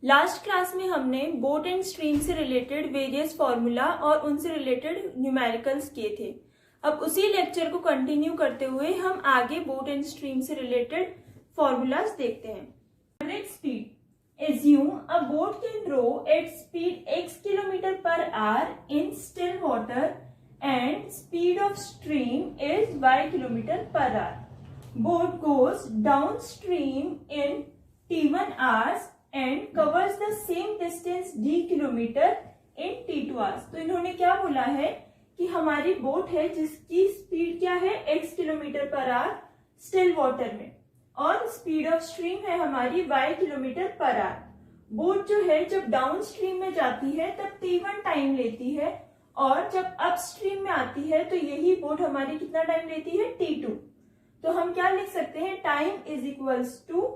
Last class में हमने boat and stream से रिलेटेड वेरियस फॉर्मूला और उनसे रिलेटेड न्यूमेरिकल्स किए थे। अब उसी लेक्चर को कंटिन्यू करते हुए हम आगे बोट एंड स्ट्रीम से रिलेटेड फॉर्मूलाज देखते हैं। Average speed, assume a boat can row at speed x km per hour in still water and speed of stream is y km per hour. Boat goes downstream in t1 hours and covers the same distance d kilometer in t2 hours. तो इन्होंने क्या बोला है कि हमारी boat है जिसकी speed क्या है x kilometre per our still water में, और स्पीड ऑफ स्ट्रीम है हमारी y kilometre per our. Boat जो है जब डाउन स्ट्रीम में जाती है तब t1 टाइम लेती है, और जब अप स्ट्रीम में आती है तो यही बोट हमारी कितना टाइम लेती है, t2। तो हम क्या लिख सकते हैं, time is equals to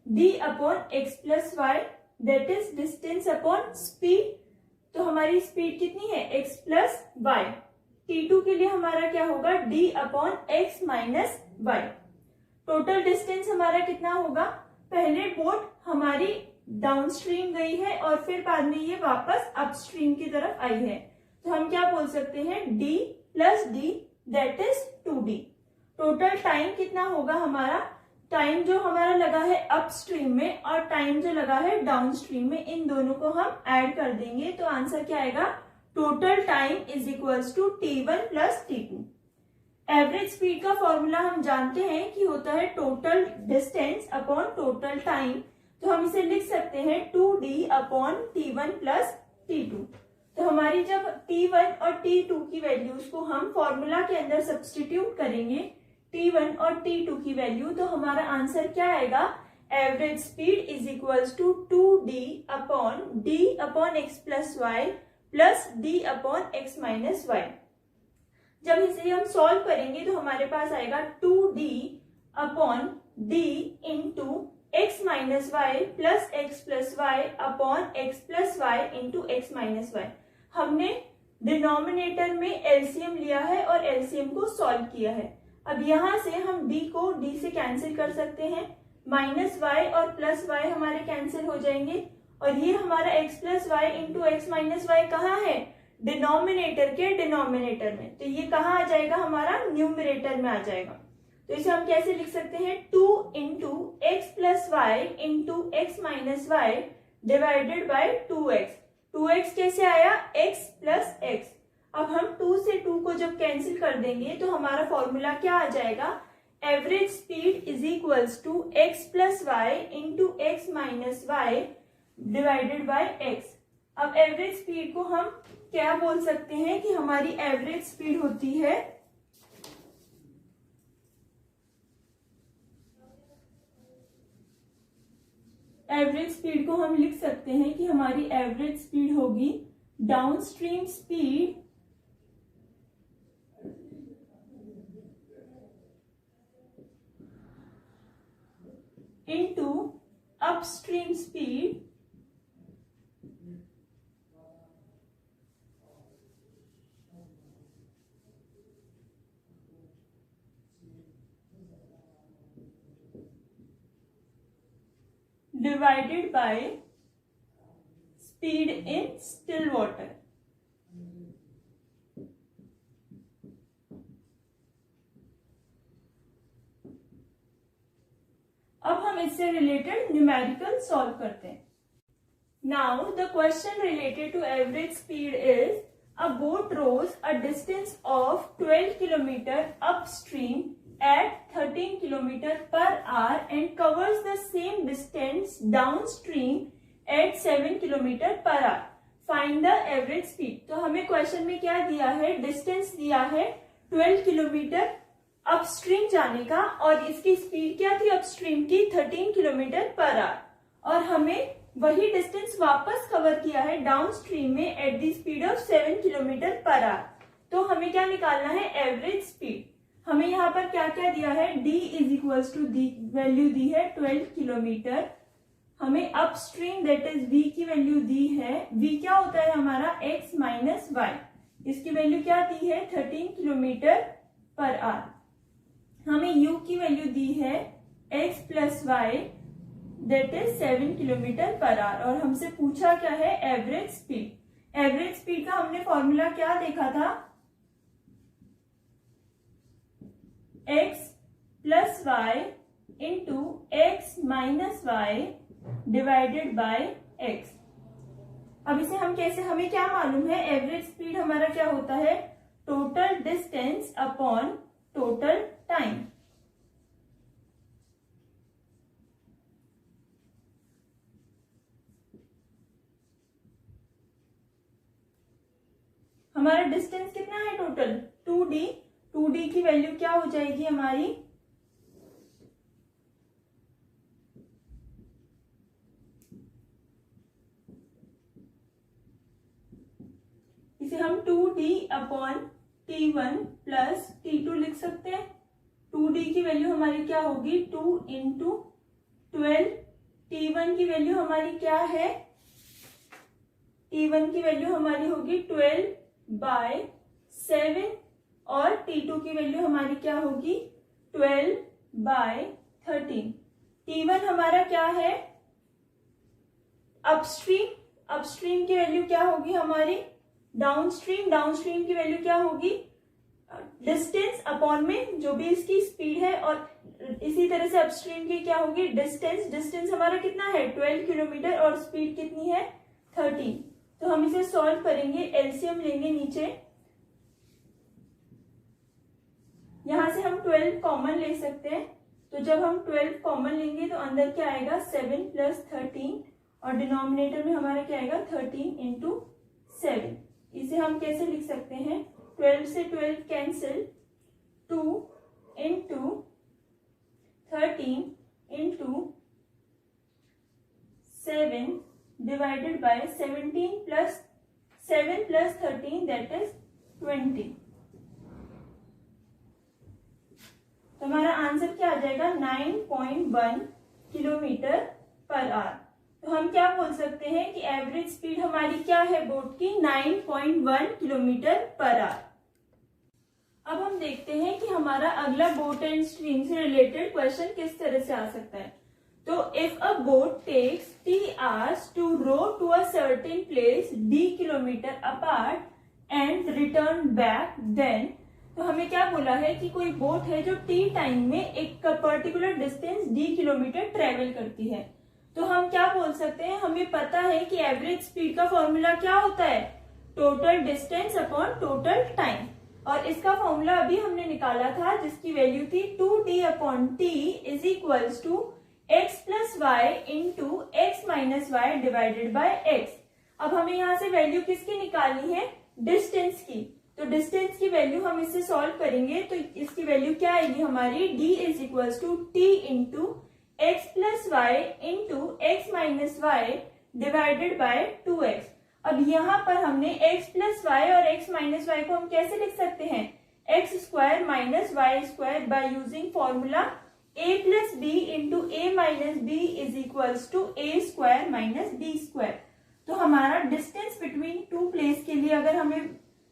d upon x plus y, that is distance upon speed. तो हमारी स्पीड कितनी है, x प्लस वाई। t2 के लिए हमारा क्या होगा, d upon x minus y. Total distance हमारा कितना होगा, पहले बोट हमारी डाउनस्ट्रीम गई है और फिर बाद में ये वापस अपस्ट्रीम की तरफ आई है, तो हम क्या बोल सकते हैं, d plus D that is 2d। Total time कितना होगा हमारा, टाइम जो हमारा लगा है अपस्ट्रीम में और टाइम जो लगा है डाउनस्ट्रीम में, इन दोनों को हम ऐड कर देंगे तो आंसर क्या आएगा, total time is equals to t1 plus t2। Average speed का फॉर्मूला हम जानते हैं कि होता है total distance upon total time, तो हम इसे लिख सकते हैं 2d upon t1 plus t2। तो हमारी जब t1 और t2 की वैल्यूज को हम फॉर्मूला के अंदर सब्स्टिट्यूट करेंगे, t1 और t2 की वैल्यू, तो हमारा आंसर क्या आएगा, average speed is equals to 2d upon d upon x plus y plus d upon x minus y. जब इसे हम सॉल्व करेंगे तो हमारे पास आएगा 2d upon d into x minus y plus x plus y upon x plus y into x minus y. हमने denominator में एलसीएम लिया है और एलसीएम को सॉल्व किया है। अब यहां से हम d को d से कैंसिल कर सकते हैं, माइनस वाई और प्लस वाई हमारे कैंसिल हो जाएंगे, और ये हमारा x plus y into x minus y कहाँ है, डिनोमिनेटर के डिनोमिनेटर में, तो ये कहाँ आ जाएगा, हमारा न्यूमरेटर में आ जाएगा। तो इसे हम कैसे लिख सकते हैं, 2 into x plus y into x minus y divided by 2x। 2x कैसे आया, x प्लस x। अब हम 2 से 2 को जब कैंसिल कर देंगे तो हमारा फॉर्मूला क्या आ जाएगा, average speed is equals to x plus y into x minus y divided by x। अब एवरेज स्पीड को हम क्या बोल सकते हैं कि हमारी एवरेज स्पीड होती है, एवरेज स्पीड को हम लिख सकते हैं कि हमारी एवरेज स्पीड होगी downstream speed into upstream speed divided by speed in still water। अब हम इससे रिलेटेड न्यूमेरिकल सॉल्व करते हैं। Now the question related to average speed is a boat rows a distance of 12 kilometre upstream at 13 km per hour and covers the same distance downstream at 7 km per hour. Find the average speed। तो हमें question में क्या दिया है, distance दिया है 12 kilometre upstream जाने का, और इसकी स्पीड क्या थी अपस्ट्रीम की, 13 किलोमीटर पर आवर, और हमें वही डिस्टेंस वापस कवर किया है डाउनस्ट्रीम में at the speed of 7 kilometre per hour. तो हमें क्या निकालना है, एवरेज स्पीड। हमें यहाँ पर क्या क्या दिया है, d is equals to the value दी है 12 किलोमीटर, हमें अपस्ट्रीम दैट इज v की वैल्यू दी है, v क्या होता है हमारा x माइनस वाई, इसकी वैल्यू क्या दी है 13 किलोमीटर पर आवर। हमें u की वैल्यू दी है x plus y that is 7 kilometre per hour. और हमसे पूछा क्या है, एवरेज स्पीड। एवरेज स्पीड का हमने फॉर्मूला क्या देखा था, x plus y into x minus y divided by x। अब इसे हम कैसे, हमें क्या मालूम है, एवरेज स्पीड हमारा क्या होता है, total distance upon total time. हमारा डिस्टेंस कितना है टोटल, 2d। 2d की वैल्यू क्या हो जाएगी हमारी, इसे हम 2d upon t1 plus t2 लिख सकते हैं। 2d की वैल्यू हमारी क्या होगी, 2 इंटू 12। t1 की वैल्यू हमारी क्या है, t1 की वैल्यू हमारी होगी 12 बाय 7 और t2 की वैल्यू हमारी क्या होगी 12 बाय 13। t1 हमारा क्या है, अपस्ट्रीम। अपस्ट्रीम की वैल्यू क्या होगी हमारी, डाउनस्ट्रीम। डाउनस्ट्रीम की वैल्यू क्या होगी, डिस्टेंस अपॉन में जो भी इसकी स्पीड है, और इसी तरह से अपस्ट्रीम की क्या होगी, डिस्टेंस। डिस्टेंस हमारा कितना है 12 किलोमीटर और स्पीड कितनी है 13। तो हम इसे सॉल्व करेंगे, एलसीएम लेंगे नीचे, यहां से हम 12 कॉमन ले सकते हैं। तो जब हम 12 कॉमन लेंगे तो अंदर क्या आएगा 7 प्लस 13 और डिनोमिनेटर में हमारा क्या आएगा 13 इंटू 7। इसे हम कैसे लिख सकते हैं, 12 से 12 cancel, 2 into 13 into 7 divided by 17 plus 7 plus 13 that is 20। तो हमारा आंसर क्या आ जाएगा 9.1 किलोमीटर पर आवर। तो हम क्या बोल सकते हैं कि एवरेज स्पीड हमारी क्या है बोट की, 9.1 किलोमीटर पर आवर। अब हम देखते हैं कि हमारा अगला बोट एंड स्ट्रीम से रिलेटेड क्वेश्चन किस तरह से आ सकता है। तो if a boat takes t hours to row to a certain place d kilometre apart and return back, then, तो हमें क्या बोला है कि कोई बोट है जो t टाइम में एक particular distance d kilometre travel करती है। तो हम क्या बोल सकते हैं, हमें पता है कि एवरेज स्पीड का फॉर्मूला क्या होता है, total distance upon total time. और इसका फॉर्मूला अभी हमने निकाला था जिसकी वैल्यू थी 2d upon t is equals to x plus y into x minus y divided by x। अब हमें यहाँ से वैल्यू किसकी निकालनी है, डिस्टेंस की। तो डिस्टेंस की वैल्यू हम इससे सॉल्व करेंगे तो इसकी वैल्यू क्या आएगी हमारी, d is equals to t into x plus y into x minus y divided by 2x। अब यहाँ पर हमने x प्लस वाई और x माइनस वाई को हम कैसे लिख सकते हैं, x square minus y square by using formula a plus b into a minus b is equals to a square minus b square. तो हमारा डिस्टेंस बिटवीन टू प्लेस के लिए अगर हमें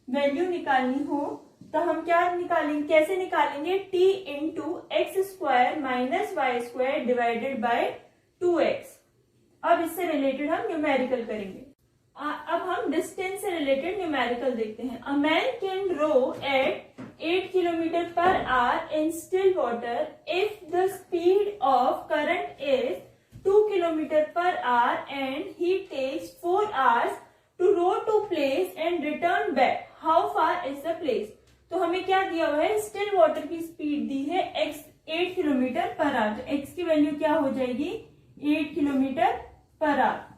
वैल्यू निकालनी हो तो हम क्या निकालेंगे, कैसे निकालेंगे, t into x square minus y square divided by 2x। अब इससे रिलेटेड हम न्यूमेरिकल करेंगे। अब हम डिस्टेंस से रिलेटेड न्यूमेरिकल देखते हैं। A man can row at 8 kilometre per hour in still water if the speed of current is 2 kilometre per hour and he takes 4 hours to row to place and return back, how far is the place. तो हमें क्या दिया हुआ है, still water की speed दी है x 8 kilometre per hour. तो x की वैल्यू क्या हो जाएगी 8 किलोमीटर पर आवर।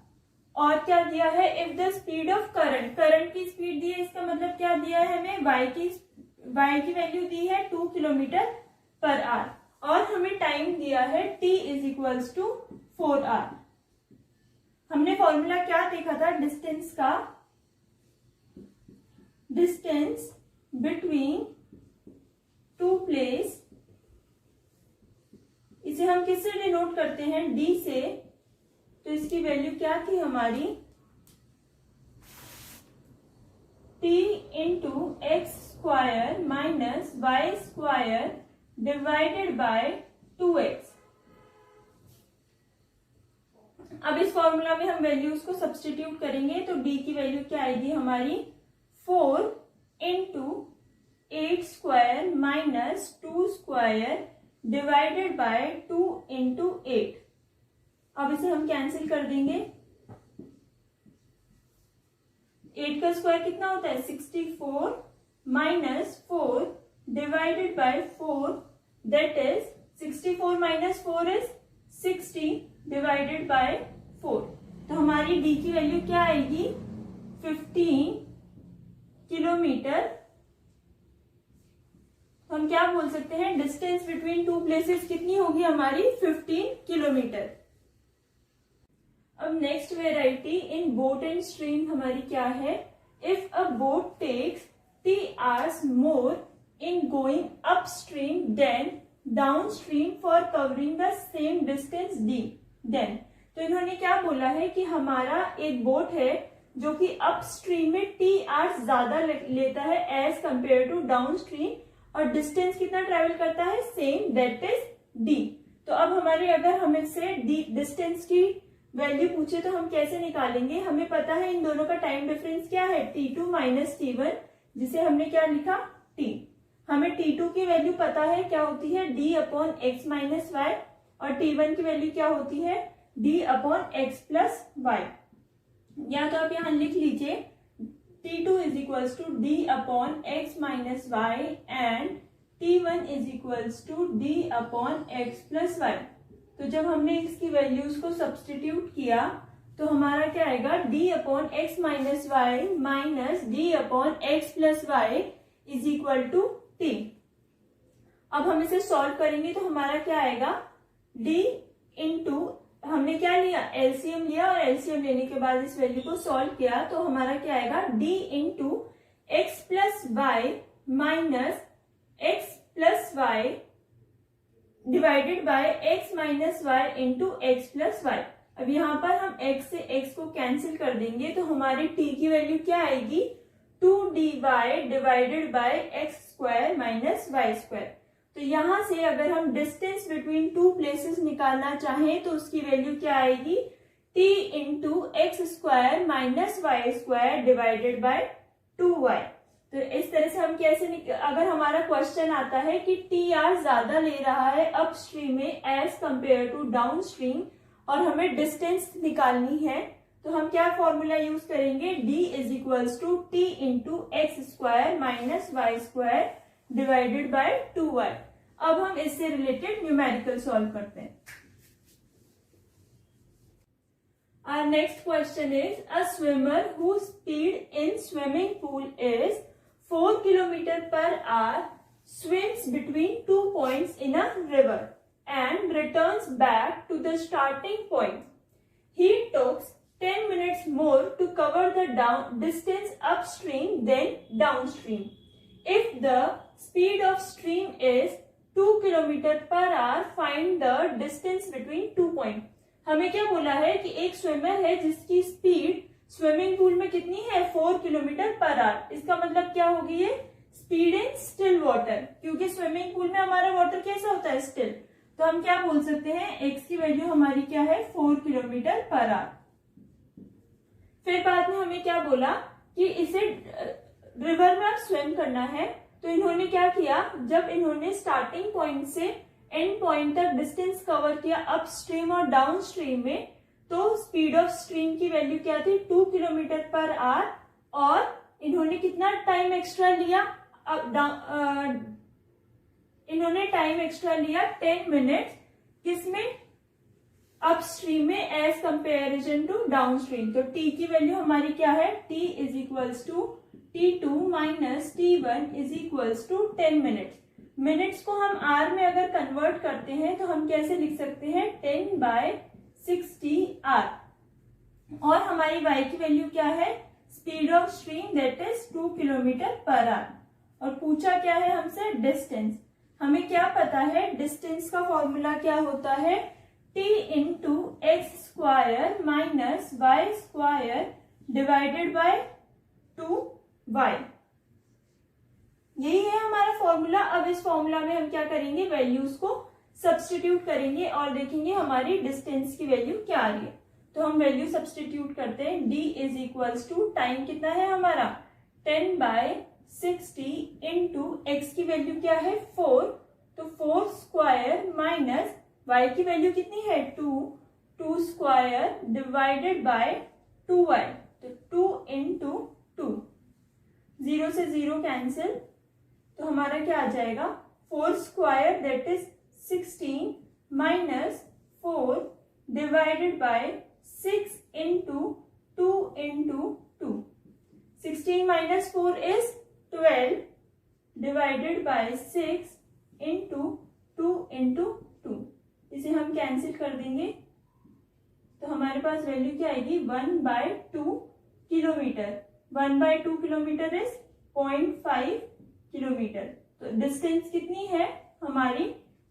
और क्या दिया है, if the speed of current, current की स्पीड दी है, इसका मतलब क्या दिया है हमें, y की वैल्यू दी है 2 किलोमीटर पर आवर और हमें टाइम दिया है t is equals to 4 hour. हमने फॉर्मूला क्या देखा था डिस्टेंस का, डिस्टेंस बिटवीन टू प्लेस, इसे हम किससे डिनोट करते हैं, d से। तो इसकी वैल्यू क्या थी हमारी, t into x square minus y square divided by 2x। अब इस फॉर्मूला में हम वैल्यूज को सब्स्टिट्यूट करेंगे तो d की वैल्यू क्या आएगी हमारी 4 into 8 square minus 2 square divided bye 2 into 8। अब इसे हम कैंसिल कर देंगे। 8 का स्क्वायर कितना होता है 64 minus 4 divided by 4 that is 64 minus 4 is 60 divided by 4। तो हमारी d की वैल्यू क्या आएगी 15 किलोमीटर। हम क्या बोल सकते हैं डिस्टेंस बिटवीन टू प्लेसेस कितनी होगी हमारी 15 किलोमीटर। अब next variety in boat and stream हमारी क्या है, if a boat takes t hours more in going upstream than downstream for covering the same distance d then। तो इन्होंने क्या बोला है कि हमारा एक बोट है जो कि अपस्ट्रीम में t hours ज्यादा लेता है एज कंपेयर टू डाउनस्ट्रीम, और डिस्टेंस कितना ट्रेवल करता है सेम दैट इज d। तो अब हमारे अगर हमें से डिस्टेंस की वैल्यू पूछे तो हम कैसे निकालेंगे, हमें पता है इन दोनों का टाइम डिफरेंस क्या है t2 माइनस t1, जिसे हमने क्या लिखा t। हमें t2 की वैल्यू पता है क्या होती है d upon x minus y, और t1 की वैल्यू क्या होती है d upon x plus y. या तो आप यहाँ लिख लीजिए t2 is equals to d upon x minus y and t1 is equals to d upon x plus y. तो जब हमने इसकी वैल्यूज को सब्स्टिट्यूट किया तो हमारा क्या आएगा d upon x minus y minus d upon x plus y is equal to t। अब हम इसे सॉल्व करेंगे तो हमारा क्या आएगा d इंटू, हमने क्या लिया एलसीएम लिया, और एलसीएम लेने के बाद इस वैल्यू को सॉल्व किया तो हमारा क्या आएगा d into x plus y minus x plus y divided by x minus y into x plus y. अब यहाँ पर हम x से x को कैंसिल कर देंगे तो हमारी t की वैल्यू क्या आएगी 2dy divided by x square minus y square. तो यहाँ से अगर हम डिस्टेंस बिटवीन टू प्लेसेस निकालना चाहें तो उसकी वैल्यू क्या आएगी t into x square minus y square divided by 2y। तो इस तरह से हम कैसे अगर हमारा क्वेश्चन आता है कि t r ज्यादा ले रहा है अपस्ट्रीम में एज कंपेयर टू डाउनस्ट्रीम और हमें डिस्टेंस निकालनी है तो हम क्या फॉर्मूला यूज करेंगे d is equals to t into x square minus y square divided by 2y। अब हम इससे रिलेटेड न्यूमेरिकल सॉल्व करते हैं। Our next question is a swimmer whose speed in swimming pool is 4 km per hour swims between 2 points in a river and returns back to the starting point. He takes 10 minutes more to cover the distance upstream than downstream. If the speed of stream is 2 km per hour, find the distance between 2 points. हमें क्या बोला है कि एक swimmer है जिसकी speed swimming pool में कितनी है 4 किलोमीटर पर आवर। इसका मतलब क्या होगी ये स्पीड इन स्टिल वाटर, क्योंकि स्विमिंग पूल में हमारा वाटर कैसा होता है स्टिल। तो हम क्या बोल सकते हैं एक्स की वैल्यू हमारी क्या है 4 किलोमीटर पर आवर। फिर बाद में हमें क्या बोला कि इसे रिवर में अब स्विम करना है तो इन्होंने क्या किया, जब इन्होंने स्टार्टिंग पॉइंट से एंड पॉइंट तक डिस्टेंस कवर किया अपस्ट्रीम और डाउनस्ट्रीम में, तो स्पीड ऑफ स्ट्रीम की वैल्यू क्या थी 2 किलोमीटर पर आवर, और इन्होंने कितना टाइम एक्स्ट्रा लिया, इन्होंने टाइम एक्स्ट्रा लिया 10 मिनट, किसमें अपस्ट्रीम में एज कंपेरिजन टू डाउनस्ट्रीम। तो t की वैल्यू हमारी क्या है t is equals to t2 minus t1 is equals to 10 minutes. Minutes को हम आर में अगर कन्वर्ट करते हैं तो हम कैसे लिख सकते हैं 10/60 आर। और हमारी y की वैल्यू क्या है speed of stream that is 2 kilometre per hour. और पूछा क्या है हमसे डिस्टेंस। हमें क्या पता है डिस्टेंस का फॉर्मूला क्या होता है t into x square minus y square divided by 2y। यही है हमारा फॉर्मूला। अब इस फॉर्मूला में हम क्या करेंगे वैल्यूज को सब्स्टिट्यूट करेंगे और देखेंगे हमारी डिस्टेंस की वैल्यू क्या आ रही है। तो हम वैल्यू सब्सटीट्यूट करते हैं। d is equals to time कितना है हमारा 10/60 इंटू एक्स की वैल्यू क्या है 4, तो 4 स्क्वायर माइनस y की वैल्यू कितनी है 2 स्क्वायर डिवाइडेड बाय 2y, तो 2 इंटू 2, 0 से 0 कैंसिल, तो हमारा क्या आ जाएगा 4 square that is 16 minus 4 divided by 6 into 2 into 2, 16 minus 4 is 12 divided by 6 into 2 into 2, इसे हम कैंसिल कर देंगे, तो हमारे पास वैल्यू क्या आएगी 1/2 किलोमीटर। 1/2 किलोमीटर इज 0.5 किलोमीटर, तो डिस्टेंस कितनी है हमारी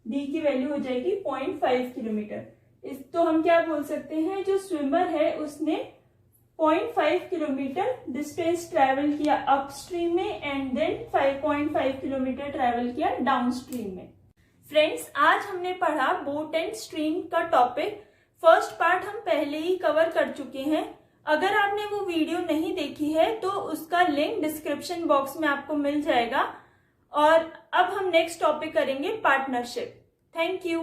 d की वैल्यू हो जाएगी 0.5 किलोमीटर। इस तो हम क्या बोल सकते हैं, जो स्विमर है उसने 0.5 किलोमीटर डिस्टेंस ट्रेवल किया अपस्ट्रीम में एंड देन 5.5 किलोमीटर ट्रेवल किया डाउनस्ट्रीम में। फ्रेंड्स, आज हमने पढ़ा बोट एंड स्ट्रीम का टॉपिक। फर्स्ट पार्ट हम पहले ही कवर कर चुके हैं। अगर आपने वो वीडियो नहीं देखी है तो उसका लिंक डिस्क्रिप्शन बॉक्स में आपको मिल जाएगा। और अब हम नेक्स्ट टॉपिक करेंगे पार्टनरशिप। Thank you.